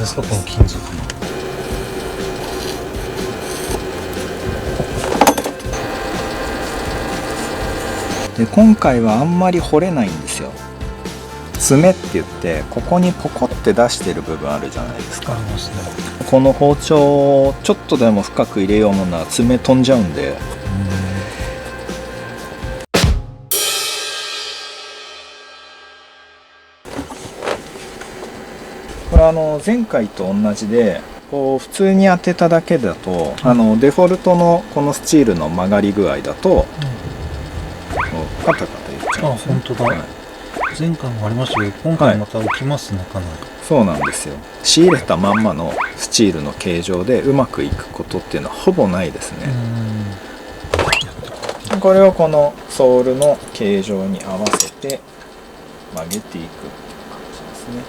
ですか、この金属の。で今回はあんまり掘れないんですよ。爪って言ってここにポコって出してる部分あるじゃないですか。ありますね。この包丁をちょっとでも深く入れようもんなら爪飛んじゃうんで、これ前回と同じでこう普通に当てただけだと、デフォルトのこのスチールの曲がり具合だと、こうカタカタ言っちゃうんですよ。本当だ、はい、前回もありましたけど、今回また浮きますね、かなり。そうなんですよ。仕入れたまんまのスチールの形状でうまくいくことっていうのはほぼないですね。これをこのソールの形状に合わせて曲げていくっていう感じですね。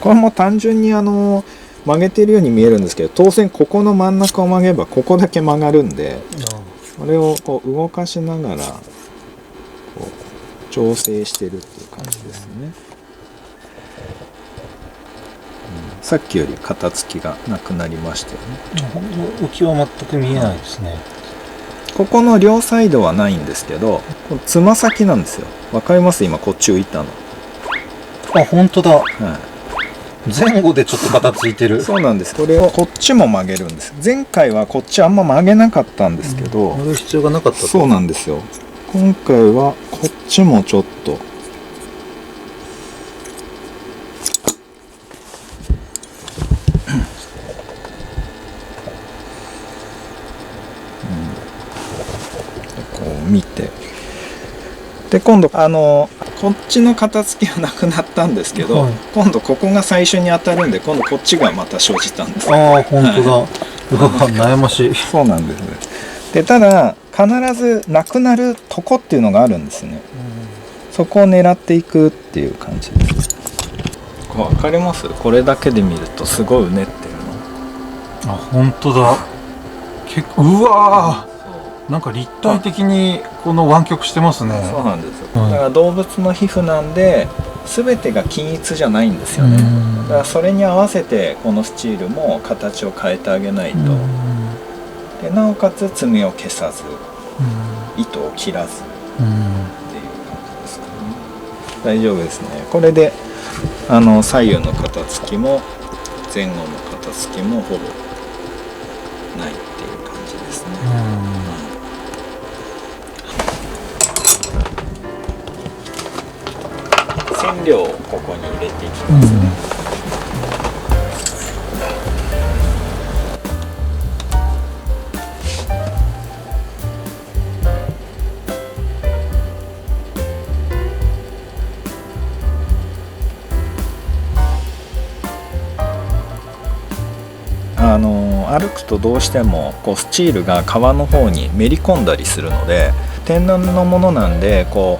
これも単純に曲げてるように見えるんですけど、当然ここの真ん中を曲げればここだけ曲がるんで、これをこう動かしながらこう調整してるっていう感じですね。さっきより型付きがなくなりましたよね。浮きは全く見えないですね。ここの両サイドはないんですけど、このつま先なんですよ。わかります？今こっち浮いたの。あ、本当だ。はい、前後でちょっと型ついてる。そうなんです。これをこっちも曲げるんです。前回はこっちあんま曲げなかったんですけど、曲げる必要がなかったと。そうなんですよ。今回はこっちもちょっとこう見て、で今度こっちの型付きはなくなったんですけど、はい、今度ここが最初に当たるんで、今度こっちがまた生じたんです。ああ、本当だ。うわ、悩ましい。そうなんですね。でただ必ずなくなるとこっていうのがあるんですね。そこを狙っていくっていう感じです。わかります？これだけで見るとすごいうねってるの。あ、本当だ。結構、うわー、なんか立体的にこの湾曲してますね。そうなんですよ。だから動物の皮膚なんで全てが均一じゃないんですよね。だからそれに合わせてこのスチールも形を変えてあげないと。でなおかつ爪を消さず、糸を切らずっていう感じですかね。大丈夫ですね。これで左右の型付きも前後の型付きもほぼないっていう感じですね。染料をここに入れていきますね。歩くとどうしてもこうスチールが皮の方にめり込んだりするので、天然のものなんでこ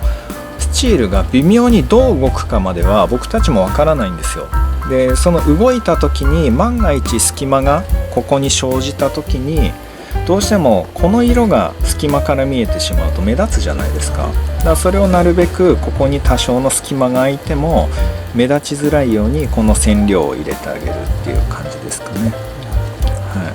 うスチールが微妙にどう動くかまでは僕たちもわからないんですよ。でその動いた時に万が一隙間がここに生じた時にどうしてもこの色が隙間から見えてしまうと目立つじゃないですか。だからそれをなるべくここに多少の隙間が空いても目立ちづらいようにこの染料を入れてあげるっていう感じですかね。はい。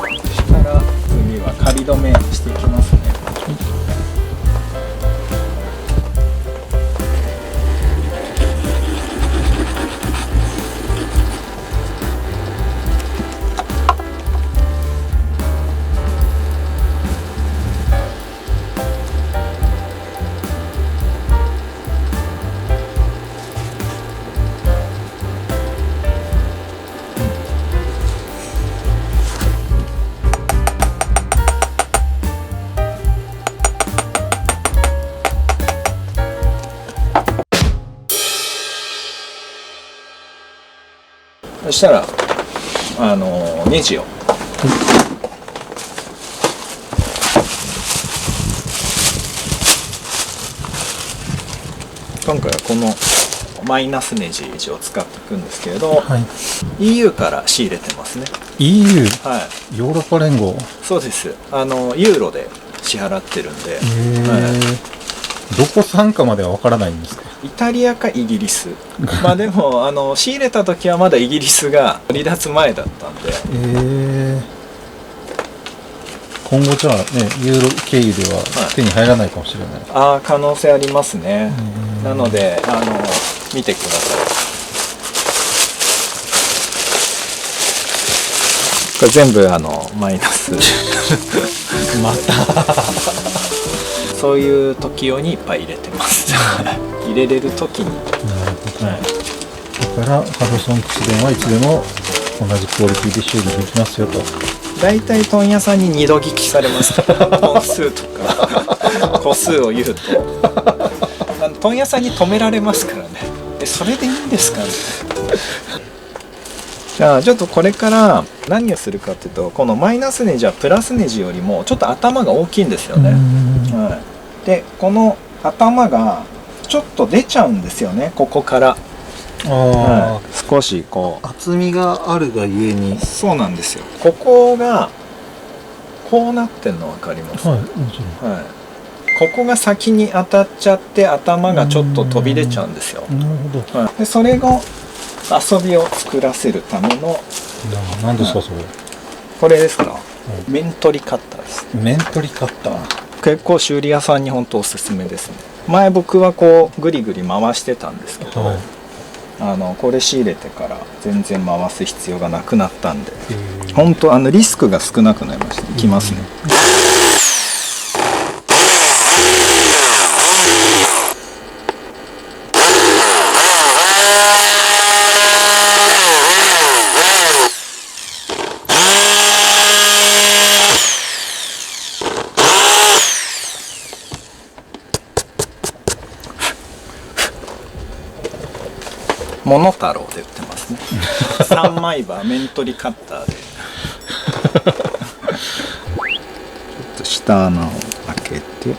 そしたら次は仮止めしていきますね。そしたらネジを今回はこのマイナスネジを使っていくんですけれど、はい、 EU から仕入れてますね。 EU、はい、ヨーロッパ連合。そうです。ユーロで支払ってるんで、どこ参加までは分からないんですか？イタリアかイギリスまあでも仕入れた時はまだイギリスが離脱前だったんで、今後じゃあね、ユーロ経由では手に入らないかもしれない。可能性ありますね。なので見てください。これ全部マイナスまたそういう時用にいっぱい入れてます入れれる時に。なるほど、はい、だからハドソン口電はいつでも同じクオリティで修理できますよと。大体問屋さんに2度聞きされますから本数とか個数を言うと問屋さんに止められますからね。それでいいんですかねじゃあちょっとこれから何をするかっていうと、このマイナスネジはプラスネジよりもちょっと頭が大きいんですよね。はい、でこの頭がちょっと出ちゃうんですよね、ここから。はい、少しこう厚みがあるがゆえに。そうなんですよ。ここがこうなってんの分かります？はい、もちろん。はい、ここが先に当たっちゃって頭がちょっと飛び出ちゃうんですよ。なるほど。はい、でそれが遊びを作らせるための。何ですかそれ？これですか、面取りカッターです。面取りカッター、結構修理屋さんに本当おすすめですね。前僕はこうグリグリ回してたんですけど、はい、これ仕入れてから全然回す必要がなくなったんで、本当リスクが少なくなりました。いきますね。モノタロウで売ってますね3枚刃面取りカッターでちょっと下穴を開けて、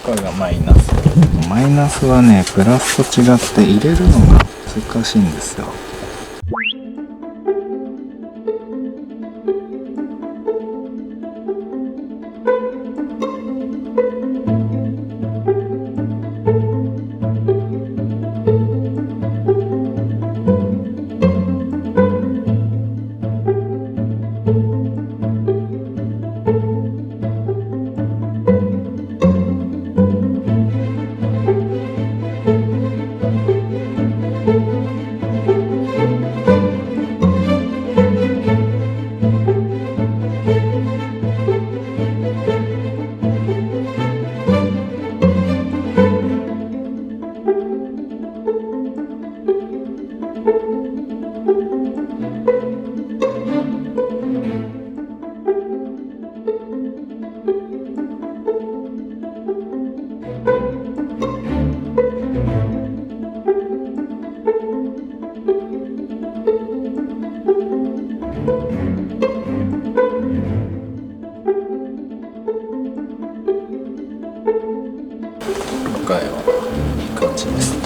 これがマイナス。マイナスはね、プラスと違って入れるのが難しいんですよ。今回はいい感じですね。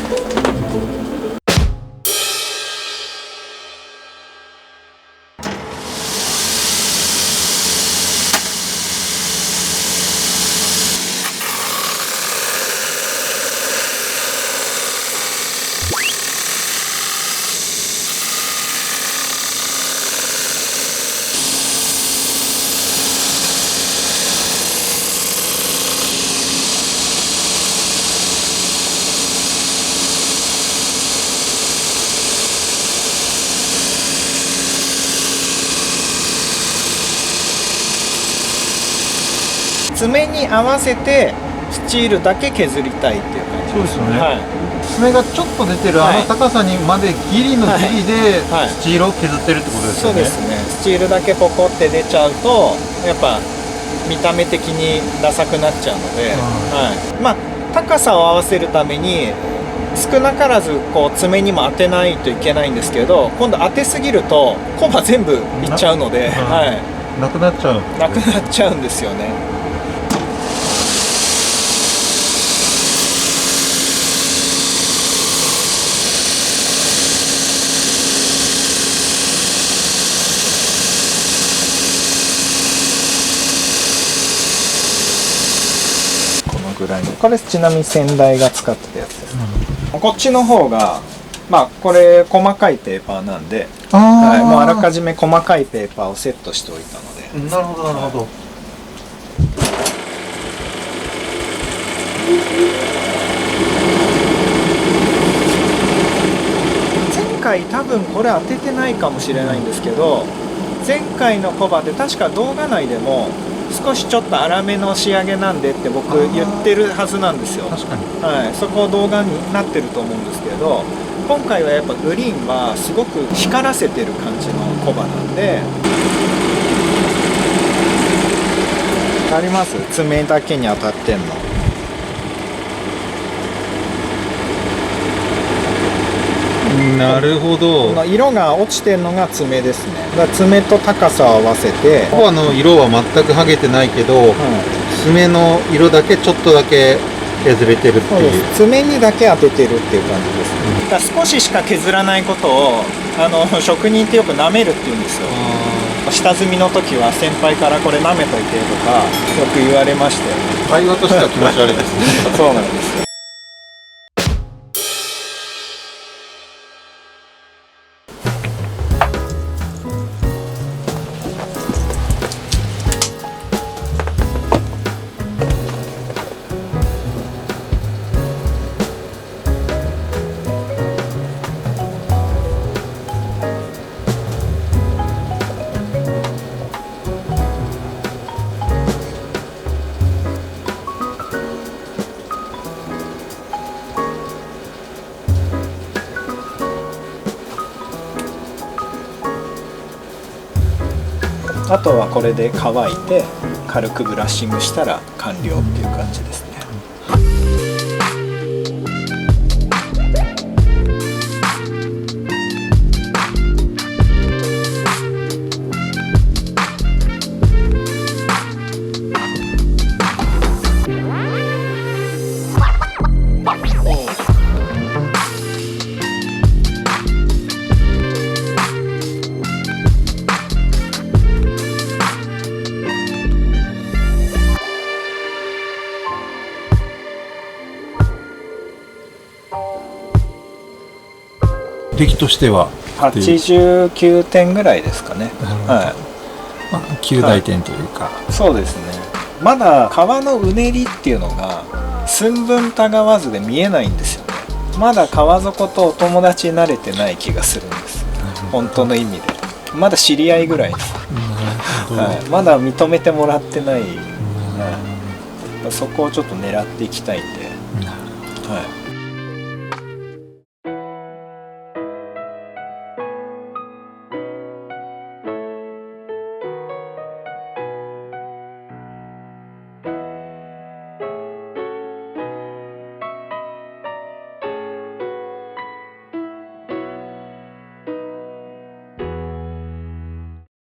爪に合わせてスチールだけ削りたいっていう感じ。そうですよね、はい、爪がちょっと出てるあの高さにまでギリのギリではいスチールを削ってるってことですよね。そうですね。スチールだけポコって出ちゃうとやっぱ見た目的にダサくなっちゃうので、はい、まあ高さを合わせるために少なからずこう爪にも当てないといけないんですけど、今度当てすぎるとコバ全部いっちゃうので、はい、なくなっちゃう。なくなっちゃうんですよね。このぐらいの、これちなみに先代が使ってたやつです。こっちの方がまあこれ細かいペーパーなんで、はい、もうあらかじめ細かいペーパーをセットしておいたので。なるほどなるほど。前回多分これ当ててないかもしれないんですけど、前回のコバで確か動画内でも少しちょっと粗めの仕上げなんでって僕言ってるはずなんですよ。確かに。はい、そこ動画になってると思うんですけど、今回はやっぱグリーンはすごく光らせてる感じのコバなんで。あります？爪だけに当たってんの。なるほど。この色が落ちてるのが爪ですね。だから爪と高さを合わせて、コバの色は全く剥げてないけど、爪の色だけちょっとだけ削れてるってそうでいう。す。爪にだけ当ててるっていう感じですね。だから少ししか削らないことを職人ってよく舐めるって言うんですよ。下積みの時は先輩からこれ舐めといてとかよく言われましたよね。会話としては気持ち悪いですね。そうなんですよ。あとはこれで乾いて軽くブラッシングしたら完了っていう感じですね。出来としては89点ぐらいですかね。はまあ、9大点というか、い、そうですね。まだ皮のうねりっていうのが寸分たがわずで見えないんですよね。まだ川底とお友達になれてない気がするんです。本当の意味でまだ知り合いぐらいの、はい、まだ認めてもらってない、はい、そこをちょっと狙っていきたいんで、はい。